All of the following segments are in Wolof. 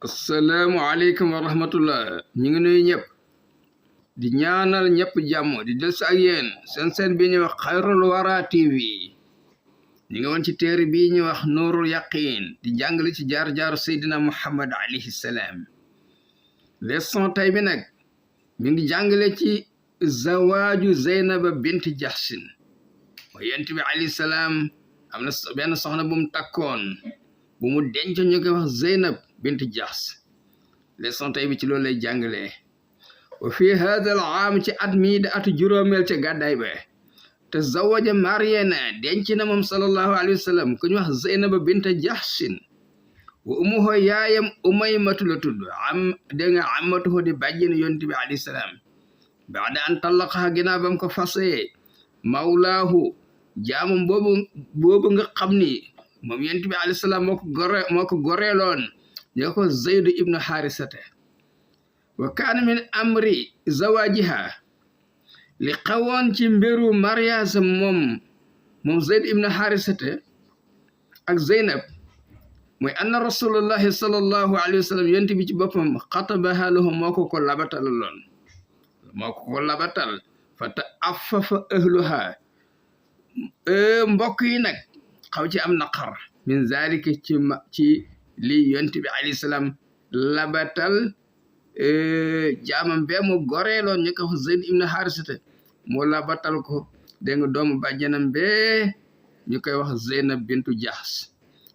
asalaamaaleykum wa rahmatullah ñu ngi nuyu ñëpp di ñaanal ñëpp jàmm di del si ak yéen seen bi ñuy wax Xayrul Wara TV ñu ngi woon ci téere bii ñuy wax Nuurul Yaqiin di jàngale ci jaar-jaaru Seydina Muhammad alayhi salaam leçon tey bi nag mi ngi jàngale ci zawaaju Zeynaba bint Jahsin mooy yonent bi alayhi salaam am na benn soxna bu mu takkoon bu mu denc ñu koy wax Zeynab bint Jahs leçon tey bi ci loolu lay jàngalee wa fi hada al aam ci at mii da atu juróomeel ca gàddaay ba te zawaja marié na denc na moom sallallahu alayhi wa sallam ku ñu wax Zeynab bint Jahsin wa umuhu yaayam Umaymatu la tudd dégg nga amatuhu di bàjjen yonent bi alayhi salaam baada an tallaqaha ginnaaw bam ko fasee mawlaahu jaamam boobu nga xam ni moom yonent bi alayhi salaam moo ko goreeloon ñoo ko Zaydu ibnu Xaarisata wa kaana min amri zawaajiha li xawoon ci mbiru mariage moom Zayd ibnu Xaarisata ak Zeynab mooy anna rasulullahi sallallahu alayhi wa sallam yonent bi ci boppam xatabaha lahu moo ko labatal fa ta'affafa ahluha mbokk yi nag xaw ci am naqar min zalika ci lii yonent bi alayhi salaam labatal jaamam bee mu goreeloon ñu ko wax Zayd ibn Harisata mu labatal ko dégg nga doomu bàjjanam bee ñu koy wax Zeynab bintu Jahs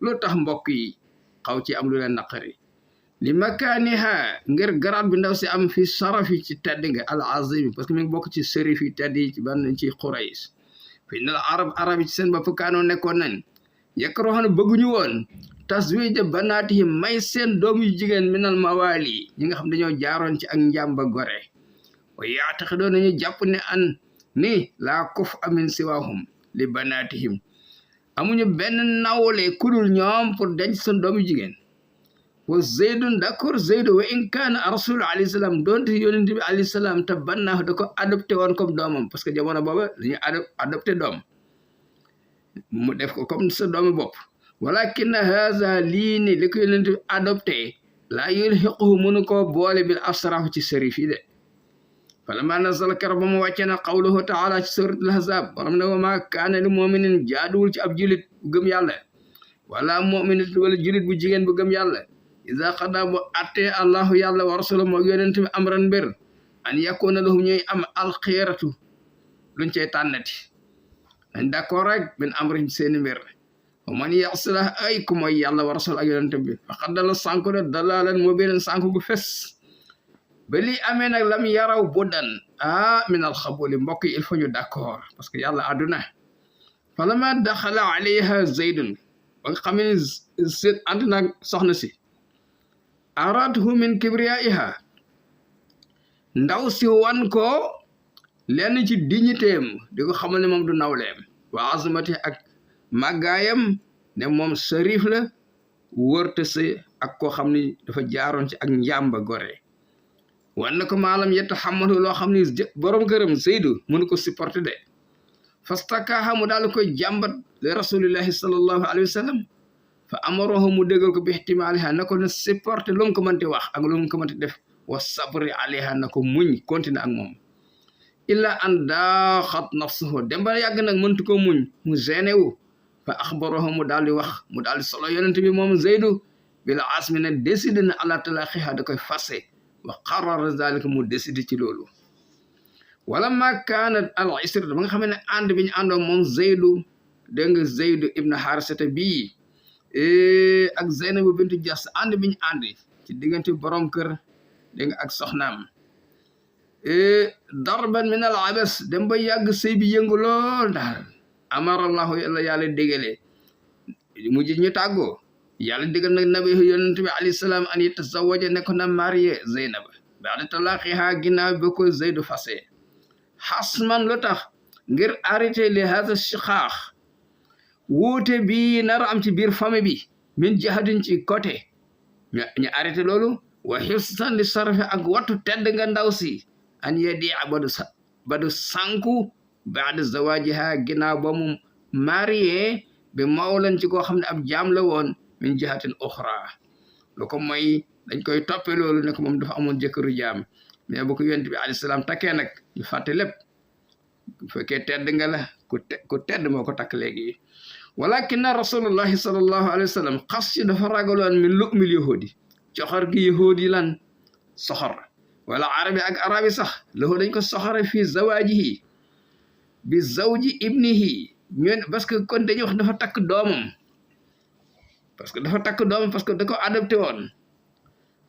loolu tax mbokk yi xaw ci am lu leen naqari li makaaniha ngir garaat bi ndaw si am fi sarafi ci tedd nga al azimi parce que mi ngi bokk ci sërif yi tedd yi ci ban ci Quraysh fi na arab yi ci seen bopp kaanoo nekkoon nañ yakrahuuna bëgguñu woon taswija banaatihim may seen doom yu jigéen minal mawaali ñi nga xam dañoo jaaroon ci ak njàmba gore wa yaataxidoon nañu jàpp ne ni laa kuf amin siwaahum li banaatihim amuñu benn nawle kudul ñoom pour denc seen doom yu jigéen wa Zeydun d'accord Zeydu wa in kaana rasul alayhi salaam doonte yonent bi alayhi salaam te bannaahu da ko adopté woon comme doomam parce que jamono booba dañu adopté doom mu def ko comme sa doomu bopp walakin haza lii ni li ko yonent bi adopté laa yulhiquhu mënu koo boole bil asraf ci sërif yi de falamma nazala keroog ba mu wàccee na qawluhu taala ci suratul ahzab borom ne wa maa kaana li muminin jaaduwul ci ab julit bu gëm yàlla wala muminat wala julit bu jigéen bu gëm yàlla iza qada bu attee allahu yàlla wa rasuluhu moo yonent bi amran mbir an yakuna lahum ñuy am alxiyaratu luñ cey tànnati dañ d'accord rek bin amri seeni mbir wa man yasilah ay ku mooy yàlla wa rasul ak yonent bi faqad dalla sànku de dalalan moo beneen sànku gu fes ba lii amee nag lam yaraw buddan min alxabuli mbokk yi il faut ñu d'accord parce que yàlla àdduna falama daxala alayha zaydun ba nga xam ne seet ànd nag soxna si aradhu min kibriyaiha ndaw si wan ko lenn ci dignitéem di ko xamal ne moom du nawleem wa azmati ak màggaayam ne moom sharif la wërte si ak koo xam ni dafa jaaroon ci ak njàmba gore wan na ko maalam yetta xamalu loo xam ni borom këram Zeydu mënu ko supporter de fastakaha mu daal koy jàmbat li rasulillahi sallallahu alayhi wa sallam fa amarohu mu déggal ko bi ihtimaliha na ko na supporter lu mu ko mënti wax ak lu mu ko mënti def wa sabri alayha na ko muñ continuer ak moom illa an daaxat nafsuhu dem ba yàgg nag mëntu ko muñ mu gêné wu fa axbarahu mu daal di wax mu daal di solo yonent bi moom Zeydu bila asmi ne décidé na ala talaqiha da koy fase wa qarrara zalika mu décidé ci loolu wala ma kaanat al isratu ba nga xam ne ànd bi ñu àndoon moom Zeydu dégg nga Zeydu ibn Harisata bii ak Zeynab bintu Jahs ànd bi ñu ànd ci diggante borom kër dégg nga ak soxnaam darban min al abas dem ba yàgg sëy bi yëngu lool daal amarallahu yàlla dégale mujj ñu tàggoo yàlla digal nag nabi yonent bi alayhi salaam an yatazawaja ne ko na marié Zeynab ba'da talaqiha ginnaaw ba ko Zeydu fase xasman lu tax ngir arrêté li hada shiqaax wuute bi nar am ci biir famille bi min jihadin ci côté ñu arrêté loolu wa hifsan li sarfe ak wattu tedd nga ndaw si an yedi badu sanku ba'da zawajiha ginnaaw ba mu marié bi mawlan ci koo xam ne ab jaam la woon min jihatin uxra lu ko mooy dañ koy toppee loolu ne ko moom dafa amoon jëkkëru jaam mais bu ko yonent bi alayhi salaam takkee nag ñu fàtte lépp bu fekkee tedd nga la ku tedd moo ko takk léegi walakin rasulullahi sallallahu alayhi wa sallam xas ci dafa ragaloon min lu'mil yahudi coxor gi yahudi lan soxor wala arabi ak arabi sax lahu dañ ko soxore fii zawaajihi bi zawji ibnihi ñun parce que kon dañuy wax dafa takk doomam parce que da ko adopté woon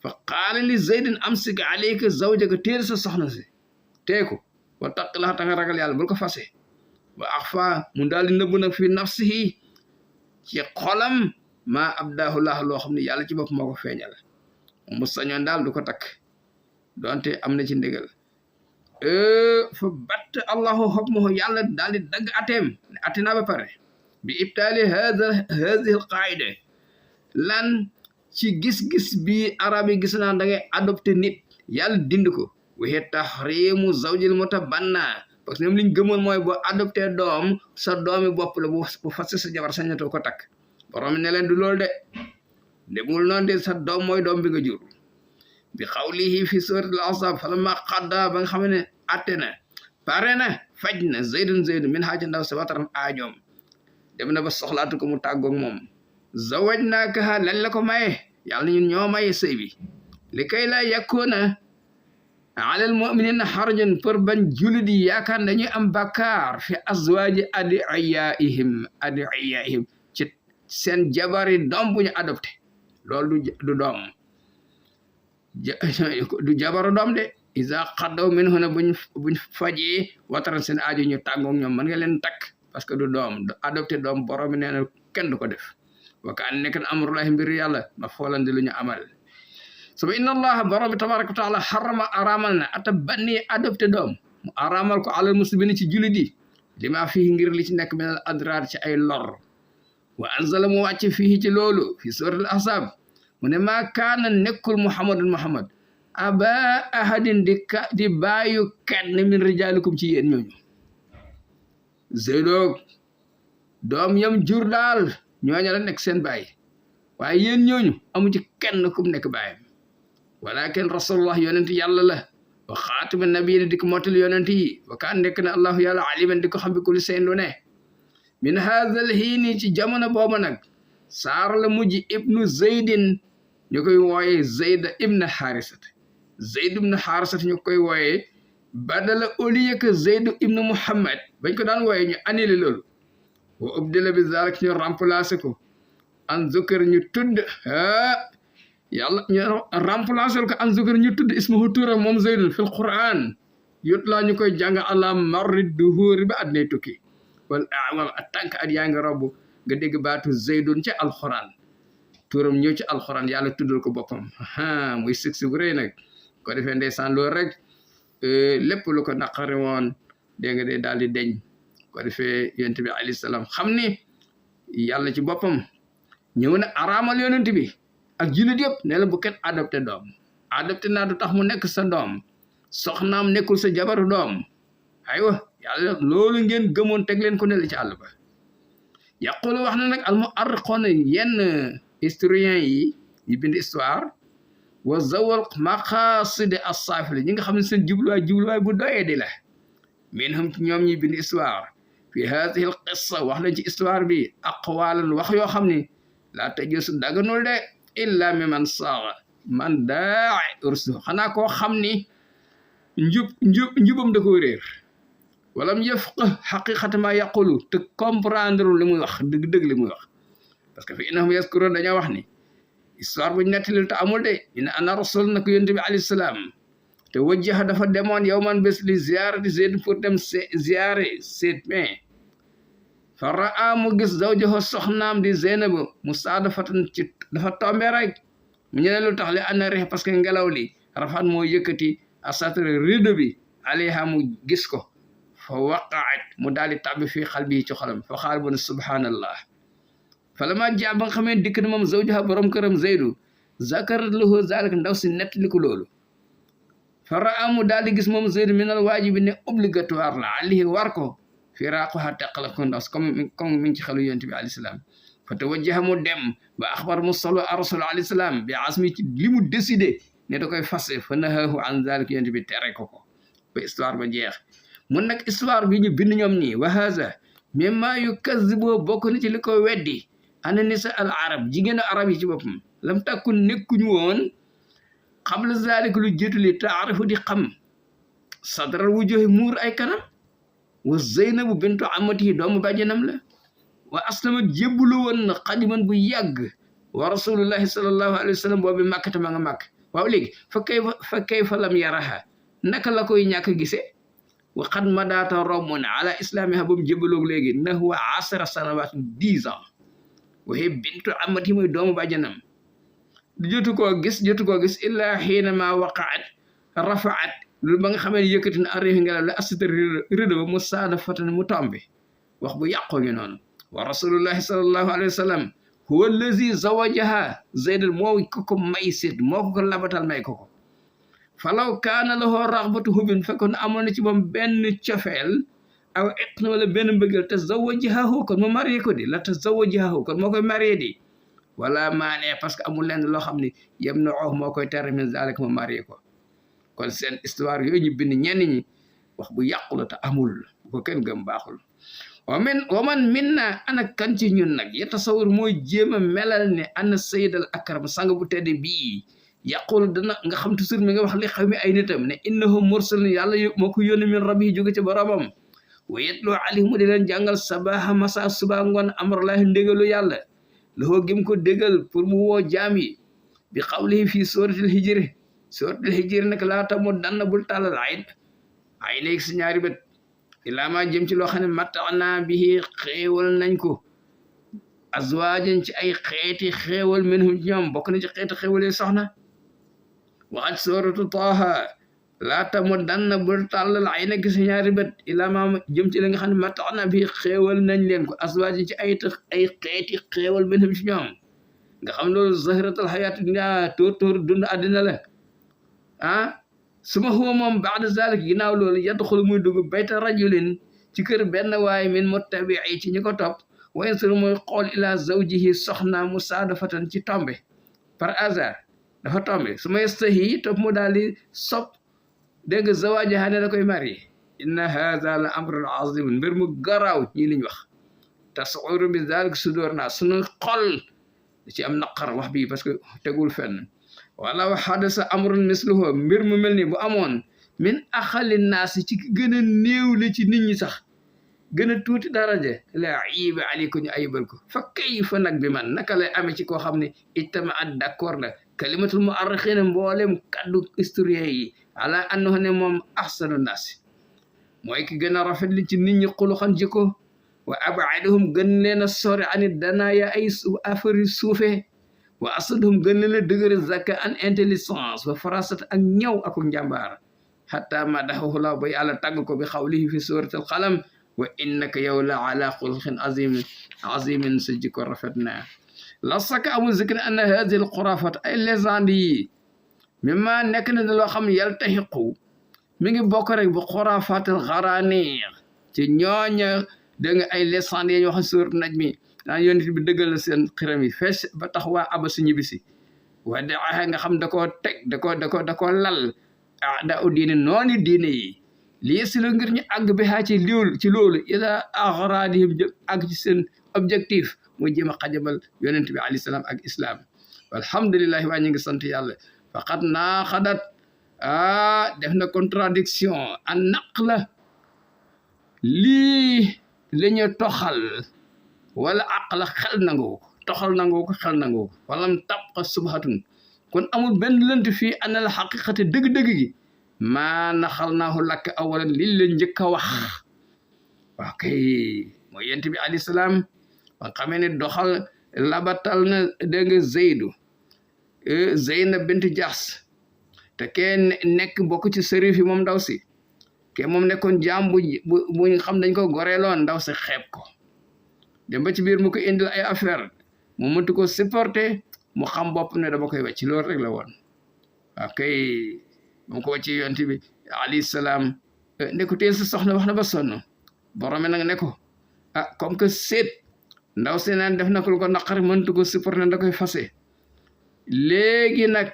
fa qaala li zaydin amsik alayka zawjaka téel sa soxna si teeku wa taqilaa ta nga ragal yàlla bul ko fase wa axfa mu daal di nëbbu nag fi nafsihi ci xolam maa abdaahu laahu loo xam ne yàlla ci bopp moo ko feeñal mu sañoon daal du ko takk donte am na ci ndigal fa batt allahu hukmuhu yàlla daal di dagg ateem ne ate naa ba pare bi ibtaali hadihi al qaida lan ci gis-gis bi arab yi gis naa da ngay adopté nit yàlla dind ko waxee tahrimu zawjil mutabanna parce que ñoom liñ gëmoon mooy boo adopté doom sa doomi bopp la bu fase sa jabar sañatoo ko takk borom ne leen du loolu de demul noonu de sa doom mooy doom bi nga jur bi xawlihi fi suratul ahzab falamma qadda ba nga xam ne atte na pare na faj na zaydun min haaja ndaw sa wataram aajoom dem na ba soxlaatu ko mu tàggoog moom zawajnaakaha lañ la ko maye yàlla ñun ñoo maye sëy bi li kay la yakuna alal mu'minina harajun pour bañ jullit yi yaakaar dañuy am bakkaar fi azwaaji adiyaihim ci seen jabari doom bu ñu adopté loolu du doom du jabaru doom de isa xaddaw min huna buñ fajee wataran seen aajo ñu tàggoog ñoom mën nga leen takk parce que du doom du adopté doom borom bi nee na kenn du ko def wa kaan nekk na amrullahi mbir yàlla ma foolandi lu ñu amal suma inna allaha borom bi tabaraka wa taala xarama aramal na ata banni adopté doom mu aramal ko alal muslimina ci jullit yi lima fii ngir li ci nekk min al adrar ci ay lor wa anzala mu wàcc fii ci loolu fi suratul ahzab mu ne maa kaana nekkul muhammad aba ahadin di bàyyu kenn min rijaalikum ci yéen ñooñu zeydoog doom yam jur daal ñooñu la nekk seen baay waaye yéen ñooñu amu ci kenn kum nekk baayam walakin rasulullah yonent yàlla la wa xaatima nabiyin di ko motal yonent yi wa kaan nekk na allahu yàlla aliman di ko xam bi kulli seen lu ne min haadal hiini ci jamono booba nag saar la mujj ibnu zeydin ñu koy wooyee zeyda ibn xaarisata ñu koy wooyee badala au lieu que zeydu ibnu muhammad bañ ko daan wooyee ñu annulé loolu wa ubdila bi zalik ñu remplacé ko an zukar ñu tudd yàlla ñu remplacé ko an zukar ñu tudd ismuhu turam moom zeydun fil quran yot laa ñu koy jàng ala marri duhuri ba at nay tukki wal awam a tànk at yaa ngi robb nga dégg baatu zeydun ci alquran turam ñëw ci alquran yàlla tuddal ko boppam muy sëg bu rëy nag ko defee ndeysaan loolu rek lépp lu ko naqari woon dégg nga day daal di deñ ko defee yonent bi alayhi salaam xam ni yàlla ci boppam ñëw na araamal yonent bi ak jullit yëpp ne la bu kenn adopté doom adopté naa du tax mu nekk sa doom soxnaam nekkul sa jabaru doom aywa yàlla loolu ngeen gëmoon teg leen ko ne la ci àll ba yaqulu wax na nag al mu'arriqoon yenn historien yi bind histoire wa zawal maqasidi as-safili ñi nga xam ne seen jubluwaay bu doyee di la minhum ci ñoom ñi bind histoire fi hadihi al qissa wax nañ ci histoire bi aqwalan wax yoo xam ni laa tajuusu daganul de illa mi man saaga man daa ursu xanaa koo xam ni njubam da koo réer walam yafqah xaqiqata ma yaqulu te comprendre li muy wax dëgg li muy wax parce que fi innahum yaskurun dañoo wax ni histoire buñ nettali te amul de ina ana rasul na ko yonent bi alayhi salaam te wajjaha dafa demoon yow man bés li ziyaarati Zayd pour dem ziyaare seet mais fa raa mu gis zawjahu soxnaam di Zeynab musaadafatan ci dafa tombe rek mu ñene lu tax li ana reex parce que ngelaw li rafat moo yëkkati asatare rido bi alayha mu gis ko fa waqaat mu daal di tàbbi fii xal bi ci xolam fa xaal bu ne subhanallah falama jaa ba nga xamee dikk na moom zawjaha borom këram Zeydu zakarat lahu zalik ndaw si nettali ko loolu fa raa mu daal di gis moom Zeydu minal waajibi ne obligatoire la alayhi war ko firaaquha teqala ko ndaw si comme mi ngi ci xelu yonent bi alayhi salaam fa tawajjaha mu dem ba axbar mu solo rasul alayhi salaam bi asmi ci li mu décidé ne da koy fase fa nahahu an zalik yonent bi tere ko ko ba histoire ba jeex mun nag histoire bi ñu bind ñoom ñii wa haza mimma yukazzibu bokk na ci li ko weddi ana nisa al arab jigéenu arab yi ci boppam lam takkun nekkuñu woon qabla zalik lu jiitu li taarifu di xam sadral wujuhi muur ay kanam wa zeynabu bintu amatihi doomu bàjjanam la wa aslama jébbalu woon na xadiman bu yàgg wa rasulullahi sallallahu alayhi wa sallam boobu màkkata ma nga màkk waaw léegi fa kayfa lam yaraha naka la koy ñàkk gise wa xad madaata romb na ala islamiha ba mu jébbaloog léegi nahwa 10 sanawat 10 ans waxe bintu amati mooy doomu bàjjanam jotu koo gis illa xiinama waqaat rafaat loolu ba nga xamee ne yëkkati na arrihi ngelaw la asita rëdd ba mu saada fatan mu tombe wax bu yàqoo ngi noonu wa rasulullahi sallallahu alayhi wa sallam huwa allazi zawajaha zaydan moo ko may seet moo ko labatal may ko falaw kaana lahu raxbatu hubin fekkoon amoon na ci moom benn cofeel aw iqna wala benn mbëggeel te zawajahu kon mu marié ko di la te zawajahu kon moo koy marié di wala maanee parce que amul lenn loo xam ne yem na moo koy tere min zalik mu marié ko kon seen histoire yooyu ñu bind ñenn ñi wax bu yàqu la te amul bu ko kenn gëm baaxul wa man minna ana kan ci ñun nag yatasawur mooy jéem a melal ne ana sayyidal akram sang bu tedd bii yaqul dana nga xam toujours mi nga wax li xaw mi ay nitam ne innahu mursalun yàlla moo ko yónni min rabbi jóge ci boromam wa yatlu alayhim di leen jàngal sabaha masa suba ngoon amrullahi ndégalu yàlla loo gëm ko dégal pour mu woo jaam yi bi qawlihi fii suratul hijri nag laa tamu danna bul tàllal ay léegi si ñaari bët ilaa ma jëm ci loo xam ne mattaana bihi xéewal nañ ko azwaajan ci ay xeeti xéewal minhum ci ñoom bokk na ci xeeti xéewal yi soxna waxat suratu taaha laata mu danna bul tàllal ay nekk si ñaari bët ilaa ma jëm ci li nga xam ne mattaana bihi xéewal nañ leen ko azwaajan ci ay xeeti xéewal minhum ci ñoom nga xam loolu zahratul hayaati dunya tóor dund àddina la suma huwa moom baada zalik ginnaaw loolu yadxulu muy dugg bayta rajulin ci kër benn waay min muttabi'i ci ñi ko topp wayansuru muy xool ila zawjihi soxna musaadafatan ci tombe par hasard dafa tombe su ma yastahi topp mu daal di sopp dégg zawaajaha ne da koy marié inna haza la amrun azim mbir mu garaaw ñi liñ wax tasuru bi zalik sudur naa sunu xol da ci am naqar wax bi parce que tegul fenn wala wa hadasa amrun misluhu mbir mu mel ni bu amoon min axali naasi ci gën a néew li ci nit ñi sax gën a tuuti daraja la ayiba ali ko ñu ayibal ko fa kayfa nag bi man naka lay amee ci koo xam ne ittama at d'accord la kalimatul muarrixina mboolem kaddu historien yi ala annahu ne moom ahsanu naasi mooy ki gën a rafet li ci nit ñi xuluxan jikko wa abaduhum gën leen a sori ani danaaya ay affaire suufee wa asadhum gën leen a dëgëre zakka an intelligence wa farasat ak ñaw ak njàmbaar hatta ma daxahu la ba yàlla tàgg ko bi xawlihi fi suratul qalam wa innaka yow la ala xulqin azimin sa jikko rafet na la saka amul zikr anna hadihi al xurafat ay légende yi mimma nekk na loo xam yaltahiqu mi ngi bokk rek bu xurafatil xaraaniir ci ñooña da nga ay légende yi ñu wax surat najmi daan yonent bi dëggal na seen xiram yi fees ba tax waa aba su ñibbisi waa daaxe nga xam da koo teg da koo lal da u diine noonu diine yi lii si la ngir ñu àgg bi xaa ci loolu ila axraadihim jëm àgg ci seen objectif mooy jéem a xajabal yonent bi alayhi salaam ak islam alhamdulillahi waa ñu ngi sant yàlla faqat naa xadat def na contradiction an naqla lii la ñu toxal wala aqla xel nangoo ko toxal nangoo ko xel nangoo ko walam tabqa subhatun kon amul benn lënt fii ana la xaqiqate dëgg-dëgg gi maa naxal naahu lakk awalan liñ la njëkk a wax waaw kay mooy yent bi alayhi salaam ba xamee ne doxal labatal na dégg nga Zeydu Zeynab bint Jaxs te kee nekk bokk ci sërif yi moom ndaw si ke moom nekkoon jaam bu ñu xam dañ ko goreeloon ndaw si xeeb ko dem ba ci biir mu ko indil ay affaire mu mëntu ko supporter mu xam bopp ne dama koy wàcc loolu rek la woon waaw kay mu ko wàcc yonent bi alayhi salaam ne ko teel sa soxna wax na ba sonn borom nag ne ko comme que seet ndaw si naan def na ko lu ko naqari mëntu ko supporter da koy fase léegi nag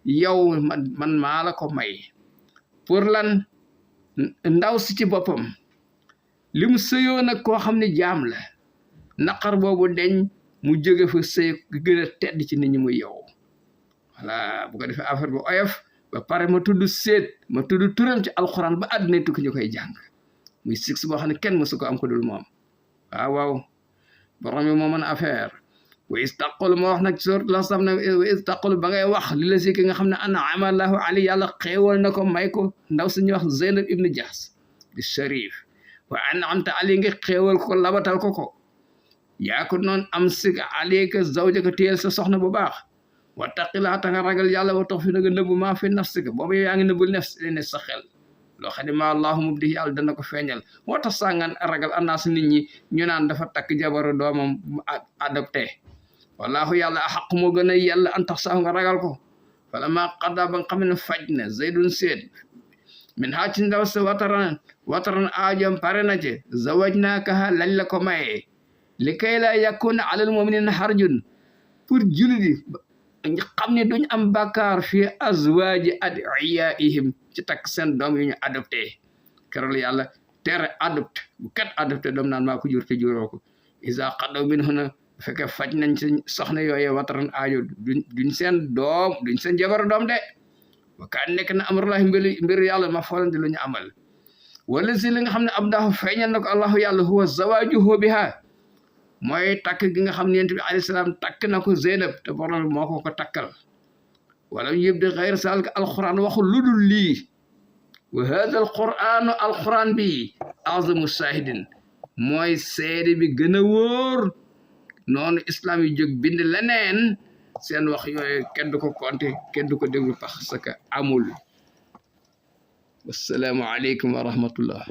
yow man maa la ko may pour lan ndaw si ci boppam li mu sëyoo nag koo xam ne jaam la naqar boobu deñ mu jóge fa sëy gën a tedd ci nit ñi muy yow voilà bu ko defee affaire bu oyof ba pare ma tudd seet ma tudd turam ci alxuraan ba àdduna tukki ñu koy jàng muy six boo xam ne kenn mësu ko am ko dul moom waaw borom yi moo mën affaire wa istaqul moo wax nag suratul Ahzab ne wa istaqul ba ngay wax li la si ki nga xam ne an'ama Allahu alayhi yàlla xéewal na ko may ko ndaw suñuy wax Zeynab ibn Jahsh di Sharif wa an'amta alayhi nga xéewal ko labatal ko yaa ko noon amsik alayka zawjaka téyel sa soxna bu baax wa taqilaa ta nga ragal yàlla wa tax fi na nga nëbbu maa fi nafsika boobu yaa ngi nëbbul nefs ne sa xel loo xam ne maa Allahu mubdi yàlla dana ko feeñal moo tax sàngan ragal annaas nit ñi ñu naan dafa takk jabaru doomam adopté wallahu yàlla a xaq moo gën a yàlla an tax sax nga ragal ko fala maa qadda ba nga xam ne faj na zaydun seet min haa ci ndaw sa wataran aajom pare na ci zawajnaakaha lañ la ko mayee li kay la yakuna alal mu'minina harjun pour jullit yi xam ne duñ am bàkkaar fi azwaaji adiyaihim ci takk seen doom yu ñu adopté keroog yàlla tere adopté bu kat adopté doom naan maa ko jur te juróo ko isa qadaw minhunna bu fekkee faj nañ ci soxna yooyee wataran aajo duñ seen doom duñ seen jabar doom de wa kaan nekk na amrullahi mbir yàlla ma foolante lu ñu amal wala si li nga xam ne ab daahu feeñal na ko allahu yàlla huwa zawaajuhu biha mooy takk gi nga xam ne yonent bi alayhi salaam takk na ko Zeynab te borom moo ko takkal wala yëpp di xayr saalika alquran waxul lu dul lii wa hada alquran bi azamu shahidin mooy seede bi gën a wóor noonu islam yi jóg bind leneen seen wax yooyu kenn du ko compter kenn du ko déglu parce que amul wassalaamu aleykum wa rahmatullah